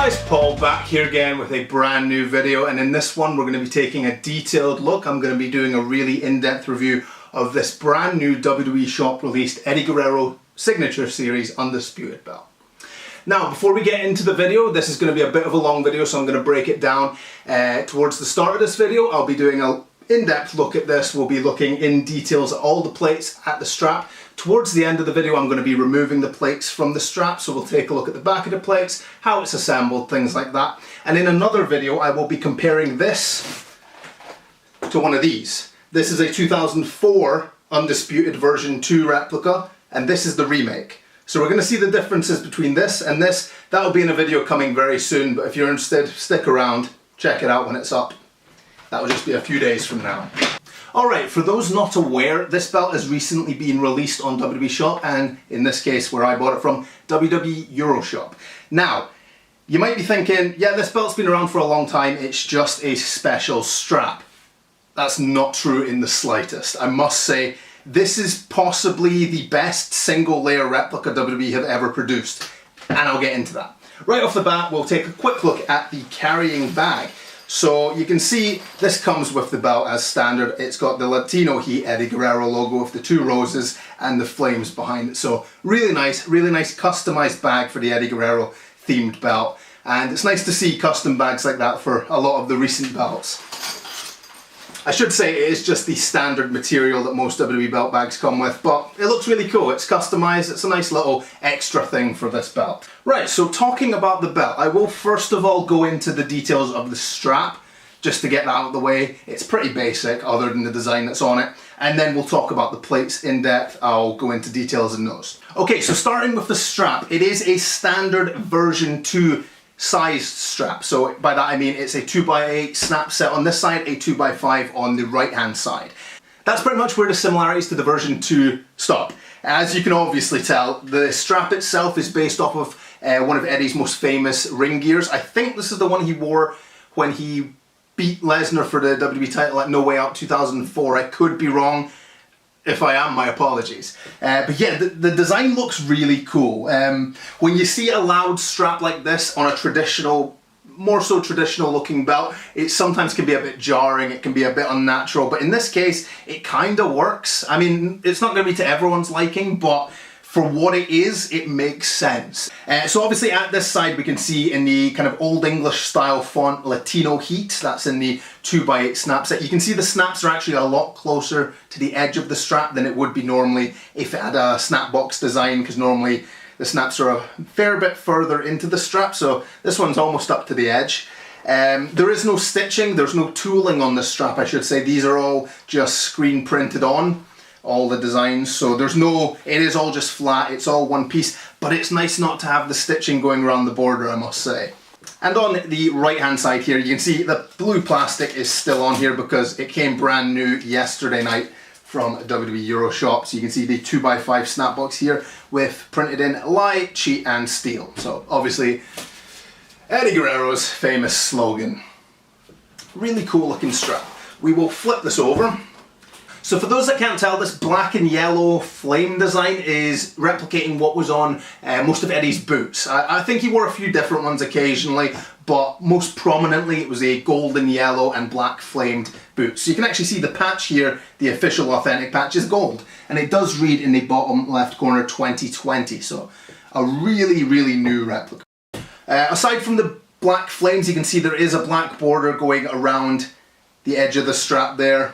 guys, Paul back here again with a brand new video, and in this one we're going to be taking a detailed look. I'm going to be doing a really in-depth review of this brand new WWE shop released Eddie Guerrero Signature Series Undisputed belt. Now, before we get into the video, this is going to be a bit of a long video, so I'm going to break it down. Towards the start of this video, I'll be doing an in-depth look at this. We'll be looking in details at all the plates at the strap. Towards the end of the video, I'm going to be removing the plates from the strap, so we'll take a look at the back of the plates, how it's assembled, things like that. And in another video, I will be comparing this to one of these. This is a 2004 Undisputed version 2 replica, and this is the remake. So we're going to see the differences between this and this. That'll be in a video coming very soon, but if you're interested, stick around, check it out when it's up. That'll just be a few days from now. Alright, for those not aware, this belt has recently been released on WWE Shop, and in this case, where I bought it from, WWE Euroshop. Now, you might be thinking, yeah, this belt's been around for a long time, it's just a special strap. That's not true in the slightest. I must say, this is possibly the best single layer replica WWE have ever produced, and I'll get into that. Right off the bat, we'll take a quick look at the carrying bag. So you can see this comes with the belt as standard. It's got the Latino Heat Eddie Guerrero logo with the 2 roses and the flames behind it. So really nice customized bag for the Eddie Guerrero themed belt. And it's nice to see custom bags like that for a lot of the recent belts. I should say it is just the standard material that most WWE belt bags come with, but it looks really cool. It's customized, it's a nice little extra thing for this belt. Right, so talking about the belt, I will first of all go into the details of the strap, just to get that out of the way. It's pretty basic, other than the design that's on it, and then we'll talk about the plates in depth. I'll go into details in those. Okay, so starting with the strap, it is a standard version 2 sized strap. So by that I mean it's a 2x8 snap set on this side, a 2x5 on the right hand side. That's pretty much where the similarities to the version 2 stop. As you can obviously tell, the strap itself is based off of one of Eddie's most famous ring gears. I think this is the one he wore when he beat Lesnar for the WWE title at No Way Out 2004. I could be wrong. If I am, my apologies. But yeah, the design looks really cool. When you see a loud strap like this on a traditional, more so traditional looking belt, it sometimes can be a bit jarring, it can be a bit unnatural, but in this case, it kind of works. I mean, it's not going to be to everyone's liking, but for what it is, it makes sense. So obviously at this side we can see in the kind of Old English style font Latino Heat, that's in the 2x8 snap set. You can see the snaps are actually a lot closer to the edge of the strap than it would be normally if it had a snap box design, because normally the snaps are a fair bit further into the strap, so this one's almost up to the edge. There is no stitching, there's no tooling on the strap, I should say. These are all just screen printed on, all the designs, so there's no, it is all just flat, it's all one piece, but it's nice not to have the stitching going around the border, I must say. And on the right hand side here, you can see the blue plastic is still on here because it came brand new yesterday night from WWE Euroshop. So you can see the 2x5 snap box here with printed in light, cheat and steel. So obviously Eddie Guerrero's famous slogan. Really cool looking strap. We will flip this over. So for those that can't tell, this black and yellow flame design is replicating what was on most of Eddie's boots. I think he wore a few different ones occasionally, but most prominently it was a golden yellow and black flamed boot. So you can actually see the patch here, the official authentic patch is gold, and it does read in the bottom left corner 2020, so a really new replica. Aside from the black flames, you can see there is a black border going around the edge of the strap there,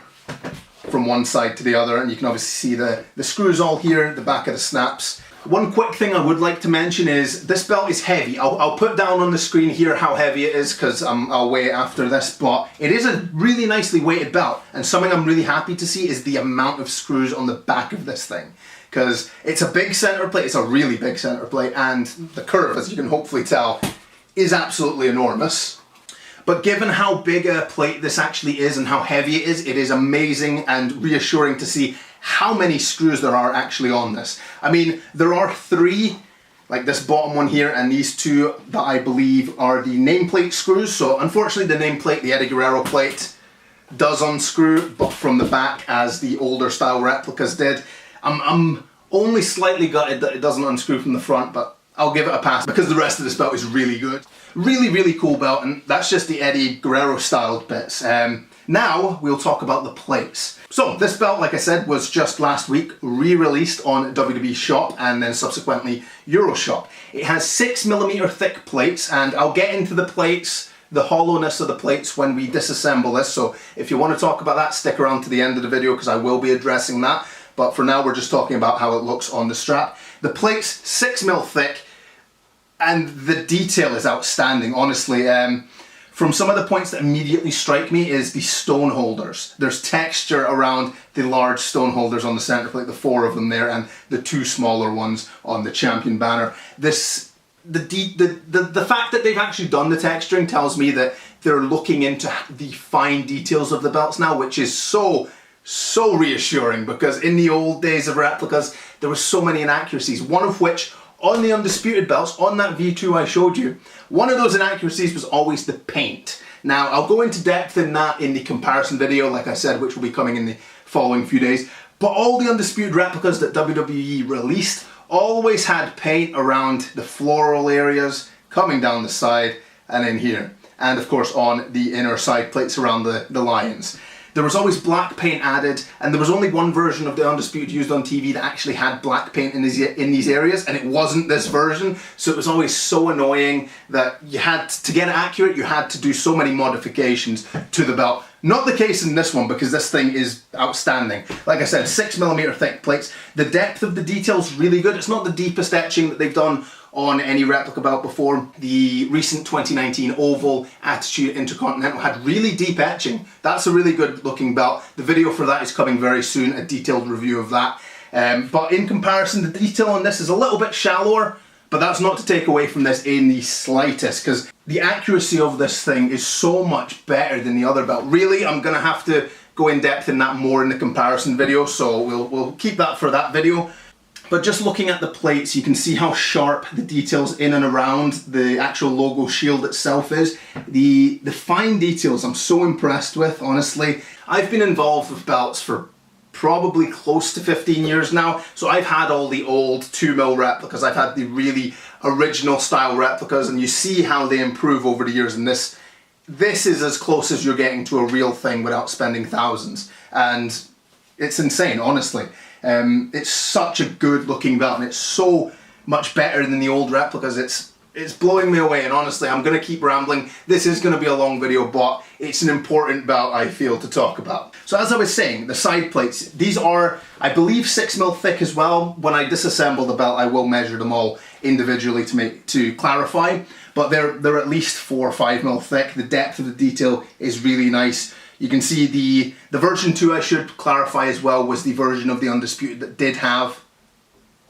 from one side to the other, and you can obviously see the screws all here, the back of the snaps. One quick thing I would like to mention is this belt is heavy. I'll put down on the screen here how heavy it is because I'll weigh it after this, but it is a really nicely weighted belt, and something I'm really happy to see is the amount of screws on the back of this thing, because it's a big center plate, it's a really big center plate, and the curve, as you can hopefully tell, is absolutely enormous. But given how big a plate this actually is and how heavy it is amazing and reassuring to see how many screws there are actually on this. I mean, there are 3, like this bottom one here, and these 2 that I believe are the nameplate screws. So unfortunately the nameplate, the Eddie Guerrero plate, does unscrew, but from the back as the older style replicas did. I'm only slightly gutted that it doesn't unscrew from the front, but I'll give it a pass because the rest of this belt is really good. Really, really cool belt, and that's just the Eddie Guerrero styled bits. Now we'll talk about the plates. So this belt, like I said, was just last week re-released on WWE Shop and then subsequently Euroshop. It has 6mm thick plates, and I'll get into the plates, the hollowness of the plates when we disassemble this. So if you want to talk about that, stick around to the end of the video because I will be addressing that. But for now, we're just talking about how it looks on the strap. The plate's 6mm thick, and the detail is outstanding, honestly. From some of the points that immediately strike me is the stone holders. There's texture around the large stone holders on the center plate, the 4 of them there, and the 2 smaller ones on the champion banner. The fact that they've actually done the texturing tells me that they're looking into the fine details of the belts now, which is so reassuring, because in the old days of replicas, there were so many inaccuracies, one of which on the Undisputed belts, on that V2 I showed you, one of those inaccuracies was always the paint. Now, I'll go into depth in that in the comparison video, like I said, which will be coming in the following few days. But all the Undisputed replicas that WWE released always had paint around the floral areas, coming down the side, and in here. And of course on the inner side plates around the lions. There was always black paint added, and there was only one version of the Undisputed used on TV that actually had black paint in these areas, and it wasn't this version, so it was always so annoying that you had to get it accurate, you had to do so many modifications to the belt. Not the case in this one, because this thing is outstanding. Like I said, 6mm thick plates. The depth of the detail's really good. It's not the deepest etching that they've done on any replica belt before. The recent 2019 Oval Attitude Intercontinental had really deep etching. That's a really good looking belt. The video for that is coming very soon, a detailed review of that. But in comparison, the detail on this is a little bit shallower, but that's not to take away from this in the slightest, because the accuracy of this thing is so much better than the other belt. Really, I'm gonna have to go in depth in that more in the comparison video, so we'll keep that for that video. But just looking at the plates, you can see how sharp the details in and around the actual logo shield itself is. The fine details I'm so impressed with, honestly. I've been involved with belts for probably close to 15 years now, so I've had all the old 2mm replicas, I've had the really original style replicas, and you see how they improve over the years, and this is as close as you're getting to a real thing without spending thousands, and it's insane, honestly. It's such a good looking belt, and it's so much better than the old replicas. It's blowing me away, and honestly, I'm going to keep rambling. This is going to be a long video, but it's an important belt, I feel, to talk about. So as I was saying, the side plates, these are, I believe, 6mm thick as well. When I disassemble the belt, I will measure them all individually to clarify, but they're at least 4 or 5mm thick. The depth of the detail is really nice. You can see the version 2, I should clarify as well, was the version of the Undisputed that did have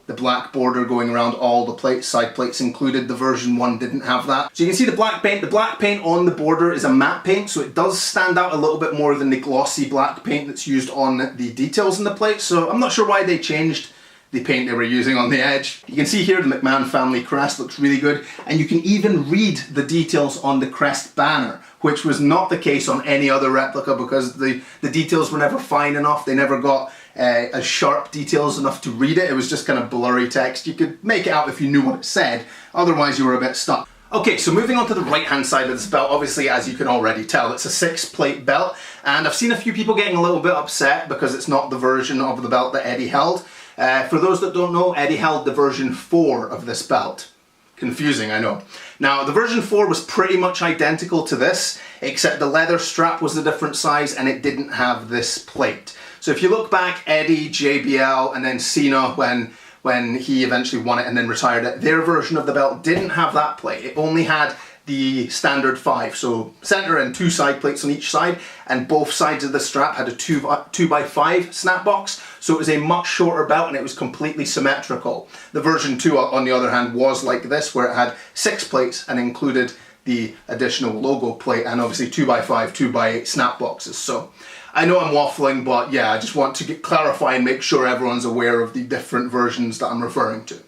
the black border going around all the plates, side plates included. The version 1 didn't have that. So you can see the black paint. The black paint on the border is a matte paint, so it does stand out a little bit more than the glossy black paint that's used on the details in the plates. So I'm not sure why they changed the paint they were using on the edge. You can see here the McMahon family crest looks really good, and you can even read the details on the crest banner, which was not the case on any other replica, because the details were never fine enough. They never got as sharp details enough to read it. It was just kind of blurry text. You could make it out if you knew what it said, otherwise you were a bit stuck. Okay, so moving on to the right hand side of this belt, obviously as you can already tell, it's a 6-plate belt, and I've seen a few people getting a little bit upset because it's not the version of the belt that Eddie held. For those that don't know, Eddie held the version 4 of this belt. Confusing, I know. Now, the version 4 was pretty much identical to this, except the leather strap was a different size and it didn't have this plate. So if you look back, Eddie, JBL, and then Cena, when he eventually won it and then retired it, their version of the belt didn't have that plate. It only had the standard 5, so center and 2 side plates on each side, and both sides of the strap had a 2x5 snap box, so it was a much shorter belt and it was completely symmetrical. The version 2, on the other hand, was like this, where it had 6 plates and included the additional logo plate, and obviously 2x5, 2x8 snap boxes. So I know I'm waffling, but yeah, I just want to clarify and make sure everyone's aware of the different versions that I'm referring to.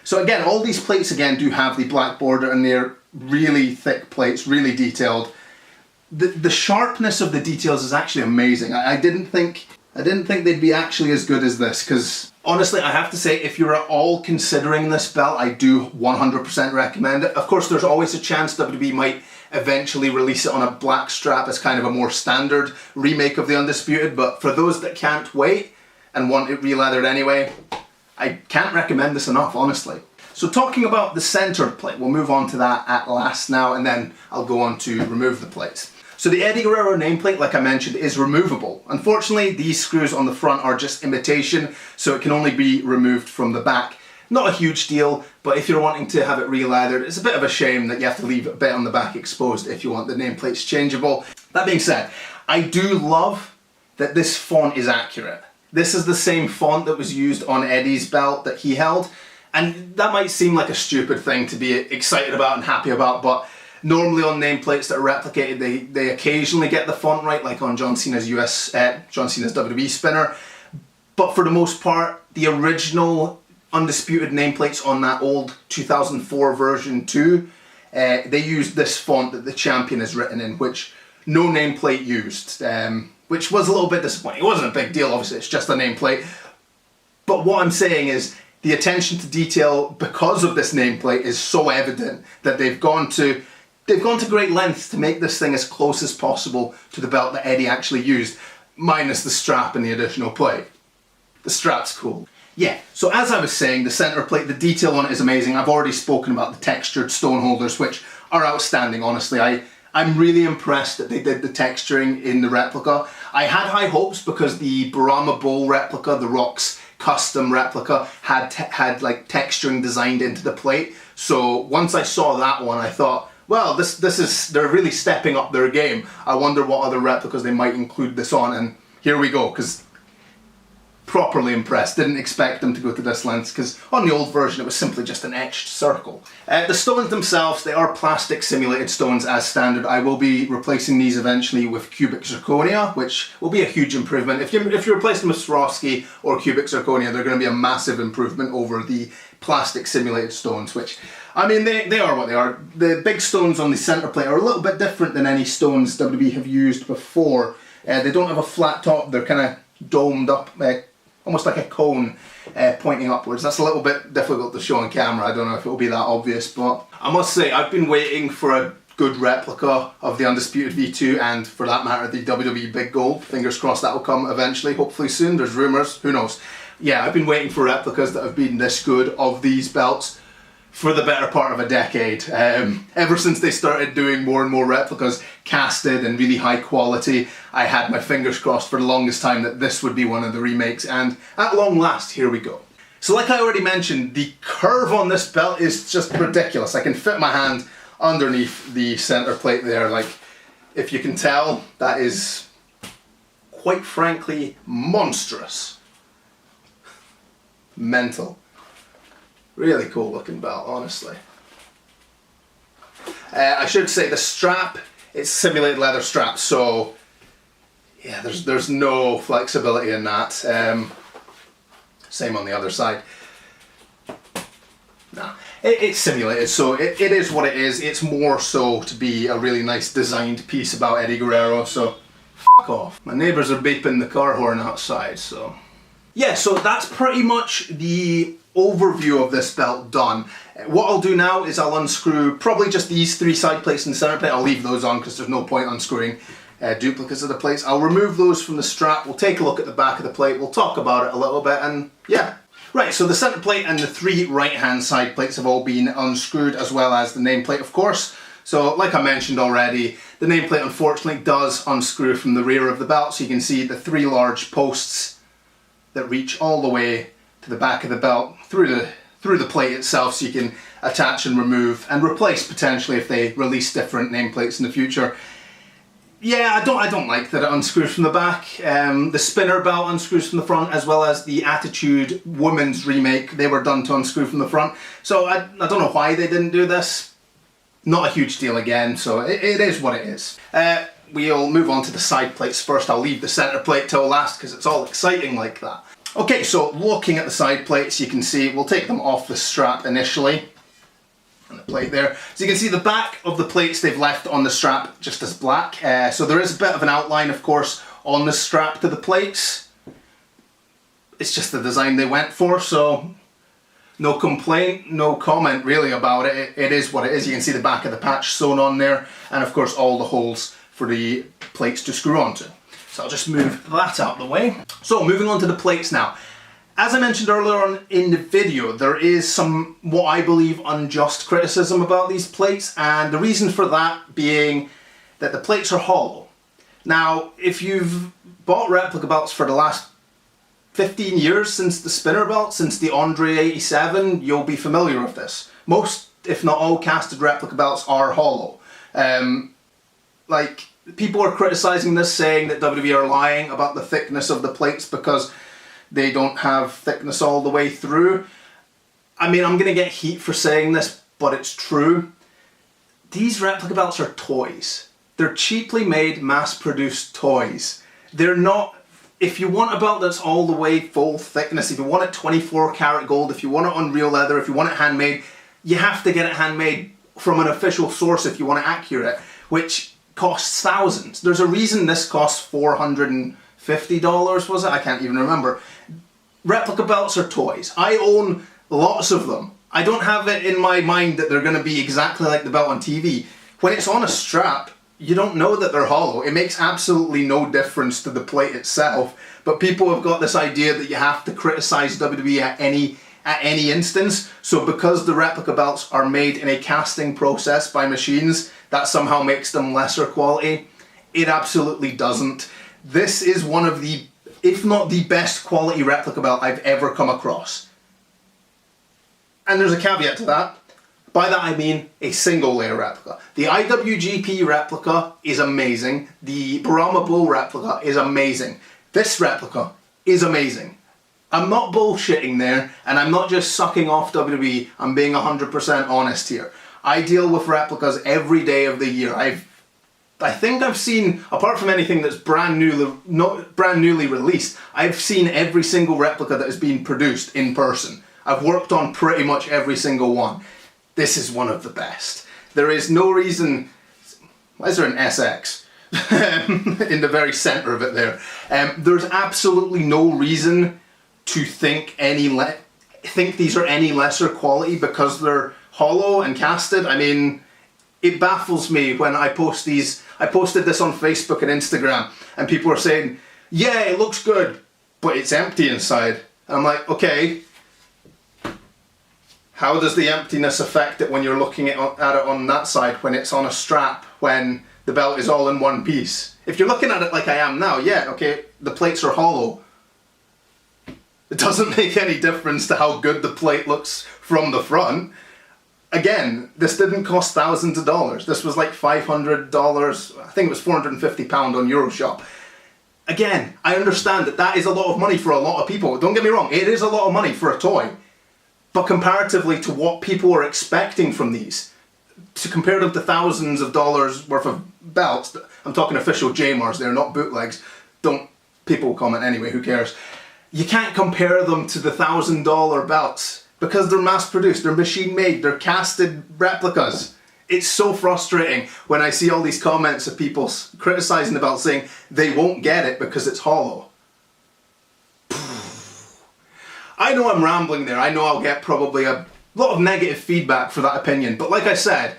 So again, all these plates again do have the black border, and they're really thick plates, really detailed. The sharpness of the details is actually amazing. I didn't think I didn't think they'd be actually as good as this, because honestly, I have to say, if you're at all considering this belt, I do 100% recommend it. Of course, there's always a chance WWE might eventually release it on a black strap as kind of a more standard remake of the Undisputed, but for those that can't wait and want it re-leathered anyway, I can't recommend this enough, honestly. So talking about the centered plate, we'll move on to that at last now, and then I'll go on to remove the plates. So the Eddie Guerrero nameplate, like I mentioned, is removable. Unfortunately, these screws on the front are just imitation, so it can only be removed from the back. Not a huge deal, but if you're wanting to have it re-leathered, it's a bit of a shame that you have to leave a bit on the back exposed if you want the nameplates changeable. That being said, I do love that this font is accurate. This is the same font that was used on Eddie's belt that he held, and that might seem like a stupid thing to be excited about and happy about, but normally on nameplates that are replicated, they occasionally get the font right, like on John Cena's WWE spinner. But for the most part, the original Undisputed nameplates on that old 2004 version 2, they used this font that the champion is written in, which no nameplate used, which was a little bit disappointing. It wasn't a big deal, obviously, it's just a nameplate. But what I'm saying is, the attention to detail because of this nameplate is so evident that they've gone to great lengths to make this thing as close as possible to the belt that Eddie actually used, minus the strap and the additional plate. The strap's cool. Yeah, so as I was saying, the center plate, the detail on it is amazing. I've already spoken about the textured stone holders, which are outstanding, honestly. I'm really impressed that they did the texturing in the replica. I had high hopes because the Brahma Bull replica, the Rock's custom replica, had like texturing designed into the plate. So once I saw that one, I thought, well, they're really stepping up their game. I wonder what other replicas they might include this on, and here we go, because properly impressed. Didn't expect them to go to this length, because on the old version it was simply just an etched circle. The stones themselves, they are plastic simulated stones as standard. I will be replacing these eventually with cubic zirconia, which will be a huge improvement. If you replace them with Swarovski or cubic zirconia, they're going to be a massive improvement over the plastic simulated stones, which, I mean, they are what they are. The big stones on the center plate are a little bit different than any stones WWE have used before. They don't have a flat top, they're kind of domed up, almost like a cone pointing upwards. That's a little bit difficult to show on camera. I don't know if it will be that obvious, but I must say I've been waiting for a good replica of the Undisputed V2, and for that matter the WWE Big Gold. Fingers crossed that will come eventually, hopefully soon. There's rumours, who knows. Yeah, I've been waiting for replicas that have been this good of these belts for the better part of a decade. Ever since they started doing more and more replicas, casted and really high quality, I had my fingers crossed for the longest time that this would be one of the remakes, and at long last, here we go. So like I already mentioned, the curve on this belt is just ridiculous. I can fit my hand underneath the center plate there. Like, if you can tell, that is quite frankly monstrous. Mental. Really cool looking belt, honestly. I should say the strap, it's simulated leather strap, so yeah, there's no flexibility in that. Same on the other side. Nah, it's simulated, so it is what it is. It's more so to be a really nice designed piece about Eddie Guerrero, so f*** off. My neighbours are beeping the car horn outside, so... Yeah, so that's pretty much the overview of this belt done. What I'll do now is I'll unscrew probably just these three side plates and the center plate. I'll leave those on because there's no point unscrewing duplicates of the plates. I'll remove those from the strap, we'll take a look at the back of the plate, we'll talk about it a little bit, and yeah. Right, so the center plate and the three right hand side plates have all been unscrewed, as well as the nameplate, of course. So like I mentioned already, the nameplate unfortunately does unscrew from the rear of the belt, so you can see the three large posts that reach all the way to the back of the belt through the plate itself, so you can attach and remove and replace potentially if they release different nameplates in the future. Yeah, I don't like that it unscrews from the back. The spinner belt unscrews from the front, as well as the Attitude Women's remake. They were done to unscrew from the front. So I don't know why they didn't do this. Not a huge deal again, so it is what it is. We'll move on to the side plates first. I'll leave the center plate till last because it's all exciting like that. Okay, so looking at the side plates, you can see we'll take them off the strap initially. And the plate there. So you can see the back of the plates they've left on the strap just as black. So there is a bit of an outline, of course, on the strap to the plates. it's just the design they went for, so no complaint, no comment really about it. It is what it is. You can see the back of the patch sewn on there, and of course all the holes for the plates to screw onto. So I'll just move that out of the way. So moving on to the plates now. As I mentioned earlier on in the video, there is some, what I believe, unjust criticism about these plates, and the reason for that being that the plates are hollow. Now, if you've bought replica belts for the last 15 years since the spinner belt, since the Andre 87, you'll be familiar with this. Most, if not all, casted replica belts are hollow. Like, people are criticizing this, saying that WWE are lying about the thickness of the plates because they don't have thickness all the way through. I mean, I'm gonna get heat for saying this, but it's true. These replica belts are toys. They're cheaply made, mass-produced toys. They're not, if you want a belt that's all the way full thickness, if you want it 24 karat gold, if you want it on real leather, if you want it handmade, you have to get it handmade from an official source if you want it accurate, which costs thousands. There's a reason this costs $450, was it? I can't even remember. Replica belts are toys. I own lots of them. I don't have it in my mind that they're going to be exactly like the belt on TV. When it's on a strap, you don't know that they're hollow. It makes absolutely no difference to the plate itself, but people have got this idea that you have to criticize WWE at any instance. So because the replica belts are made in a casting process by machines, that somehow makes them lesser quality. It absolutely doesn't. This is one of the, if not the best quality replica belt I've ever come across. And there's a caveat to that. By that I mean a single layer replica. The IWGP replica is amazing. The Brahma Bull replica is amazing. This replica is amazing. I'm not bullshitting there, and I'm not just sucking off WWE. I'm being 100% honest here. I deal with replicas every day of the year. I think I've seen, apart from anything that's brand newly released, I've seen every single replica that has been produced in person. I've worked on pretty much every single one. This is one of the best. There is no reason. Why is there an SX in the very center of it there? There's absolutely no reason to think these are any lesser quality because they're hollow and casted. I mean, it baffles me when I post these. I posted this on Facebook and Instagram, and people are saying, "Yeah, it looks good, but it's empty inside." And I'm like, okay. How does the emptiness affect it when you're looking at it on that side, when it's on a strap, when the belt is all in one piece? If you're looking at it like I am now, yeah, okay, the plates are hollow. It doesn't make any difference to how good the plate looks from the front. Again, this didn't cost thousands of dollars. This was like $500, I think it was £450 on Euroshop. Again, I understand that is a lot of money for a lot of people. Don't get me wrong, it is a lot of money for a toy. But comparatively to what people are expecting from these, to compare them to thousands of dollars worth of belts, I'm talking official JMARs, they're not bootlegs. People comment anyway, who cares? You can't compare them to the $1,000 belts because they're mass produced, they're machine made, they're casted replicas. It's so frustrating when I see all these comments of people criticizing the belt saying they won't get it because it's hollow. I know I'm rambling there. I know I'll get probably a lot of negative feedback for that opinion. But like I said,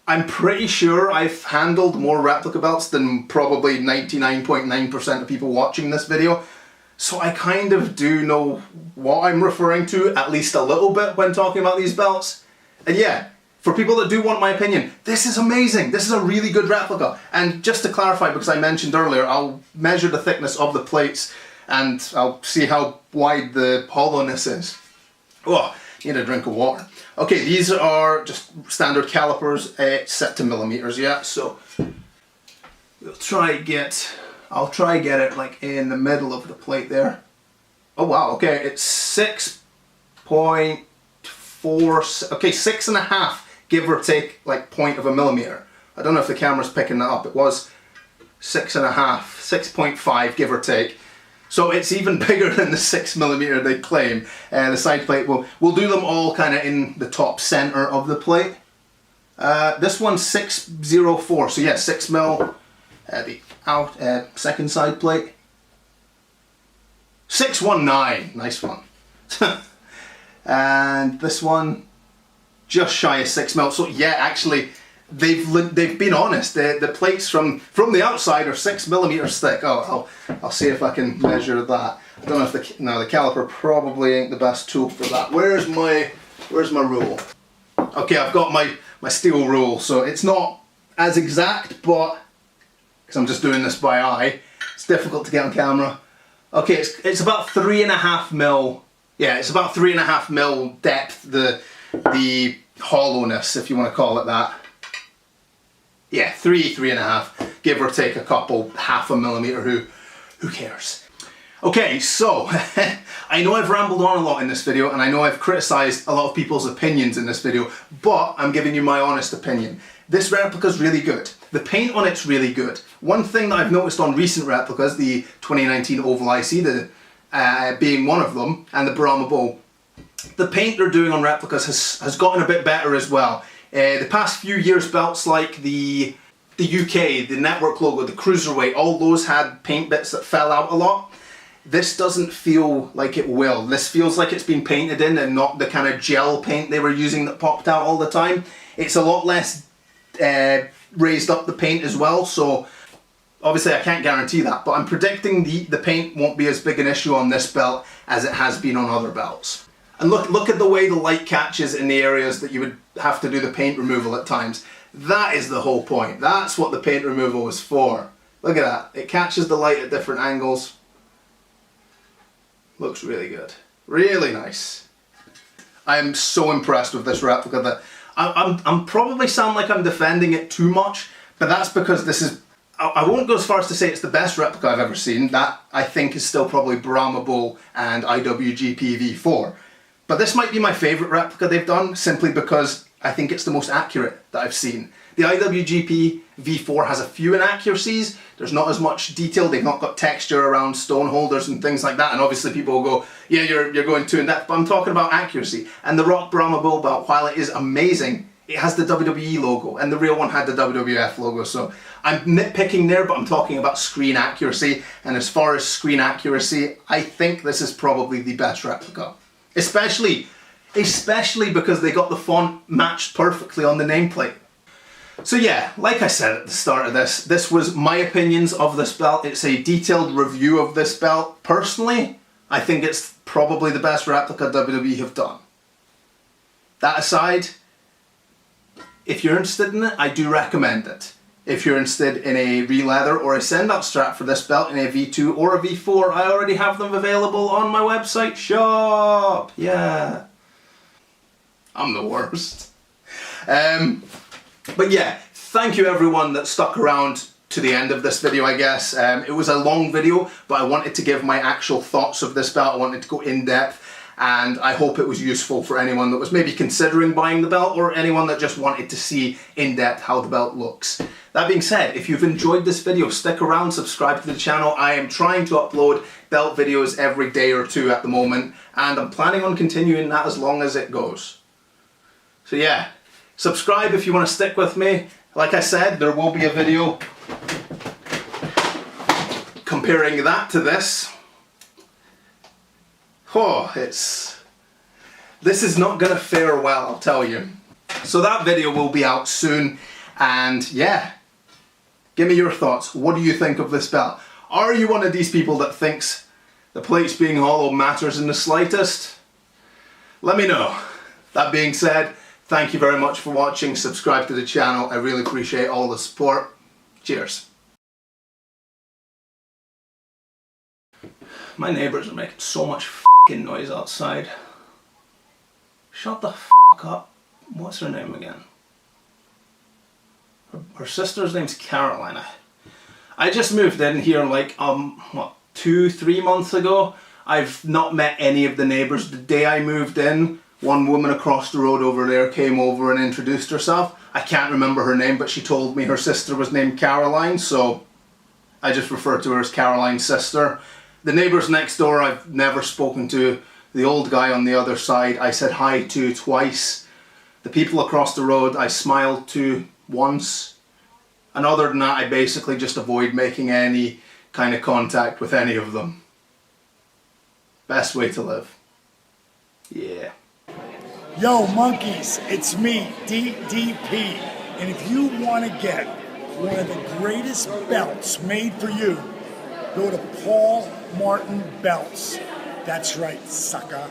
I'm pretty sure I've handled more replica belts than probably 99.9% of people watching this video. So I kind of do know what I'm referring to, at least a little bit, when talking about these belts. And yeah, for people that do want my opinion, this is amazing. This is a really good replica. And just to clarify, because I mentioned earlier, I'll measure the thickness of the plates and I'll see how wide the hollowness is. Oh, need a drink of water. Okay, these are just standard calipers, set to millimeters, yeah, so I'll try get it like in the middle of the plate there. Oh wow, okay, it's 6.4, okay, 6.5, give or take, like 0.1 millimeter. I don't know if the camera's picking that up. It was 6.5, 6.5, give or take. So it's even bigger than the 6mm they claim. The side plate, we'll do them all kind of in the top center of the plate. This one's 604, so yeah, 6mm, the second side plate. 619, nice one. And this one, just shy of 6mm. So yeah, actually, they've been honest. The plates from the outside are 6mm thick. Oh, I'll see if I can measure that. I don't know if the caliper probably ain't the best tool for that. Where's my rule? Okay, I've got my steel rule, so it's not as exact, but because I'm just doing this by eye, it's difficult to get on camera. Okay, it's about 3.5mm. Yeah, it's about 3.5mm depth. The hollowness, if you want to call it that. Yeah, 3.5, give or take a couple, half a millimeter. Who cares? Okay, so I know I've rambled on a lot in this video, and I know I've criticised a lot of people's opinions in this video, but I'm giving you my honest opinion. This replica's really good. The paint on it's really good. One thing that I've noticed on recent replicas, the 2019 Oval IC, being one of them, and the Brahma Bull, the paint they're doing on replicas has gotten a bit better as well. The past few years, belts like the UK, the Network logo, the Cruiserweight, all those had paint bits that fell out a lot. This doesn't feel like it will. This feels like it's been painted in and not the kind of gel paint they were using that popped out all the time. It's a lot less raised up, the paint as well, so obviously I can't guarantee that, but I'm predicting the paint won't be as big an issue on this belt as it has been on other belts. And look at the way the light catches in the areas that you would have to do the paint removal at times. That is the whole point. That's what the paint removal is for. Look at that. It catches the light at different angles. Looks really good. Really nice. I am so impressed with this replica that I'm probably sound like I'm defending it too much, but that's because this is, I won't go as far as to say it's the best replica I've ever seen. That I think is still probably Brahma Bull and IWGP V4. But this might be my favourite replica they've done, simply because I think it's the most accurate that I've seen. The IWGP V4 has a few inaccuracies. There's not as much detail. They've not got texture around stone holders and things like that. And obviously people will go, yeah, you're going too in depth. But I'm talking about accuracy. And the Rock Brahma Bull belt, while it is amazing, it has the WWE logo, and the real one had the WWF logo. So I'm nitpicking there, but I'm talking about screen accuracy. And as far as screen accuracy, I think this is probably the best replica. Especially because they got the font matched perfectly on the nameplate. So yeah, like I said at the start of this was my opinions of this belt. It's a detailed review of this belt. Personally, I think it's probably the best replica WWE have done. That aside, if you're interested in it, I do recommend it. If you're interested in a re-leather or a send-out strap for this belt in a V2 or a V4, I already have them available on my website shop. Yeah. I'm the worst. But yeah, thank you everyone that stuck around to the end of this video, I guess. It was a long video, but I wanted to give my actual thoughts of this belt. I wanted to go in depth, and I hope it was useful for anyone that was maybe considering buying the belt, or anyone that just wanted to see in depth how the belt looks. That being said, if you've enjoyed this video, stick around, subscribe to the channel. I am trying to upload belt videos every day or two at the moment, and I'm planning on continuing that as long as it goes. So yeah, subscribe if you want to stick with me. Like I said, there will be a video comparing that to this. Oh, this is not gonna fare well, I'll tell you. So that video will be out soon, and yeah, give me your thoughts. What do you think of this belt? Are you one of these people that thinks the plates being hollow matters in the slightest? Let me know. That being said, thank you very much for watching. Subscribe to the channel. I really appreciate all the support. Cheers. My neighbours are making so much f***ing noise outside. Shut the f*** up. What's her name again? Her sister's name's Caroline. I just moved in here like, what, 2-3 months ago. I've not met any of the neighbours. The day I moved in, one woman across the road over there came over and introduced herself. I can't remember her name, but she told me her sister was named Caroline, so I just refer to her as Caroline's sister. The neighbours next door I've never spoken to. The old guy on the other side I said hi to twice. The people across the road I smiled to once. And other than that, I basically just avoid making any kind of contact with any of them. Best way to live. Yeah. Yo, monkeys, it's me, DDP. And if you want to get one of the greatest belts made for you, go to Paulmartinbelts. That's right, sucker.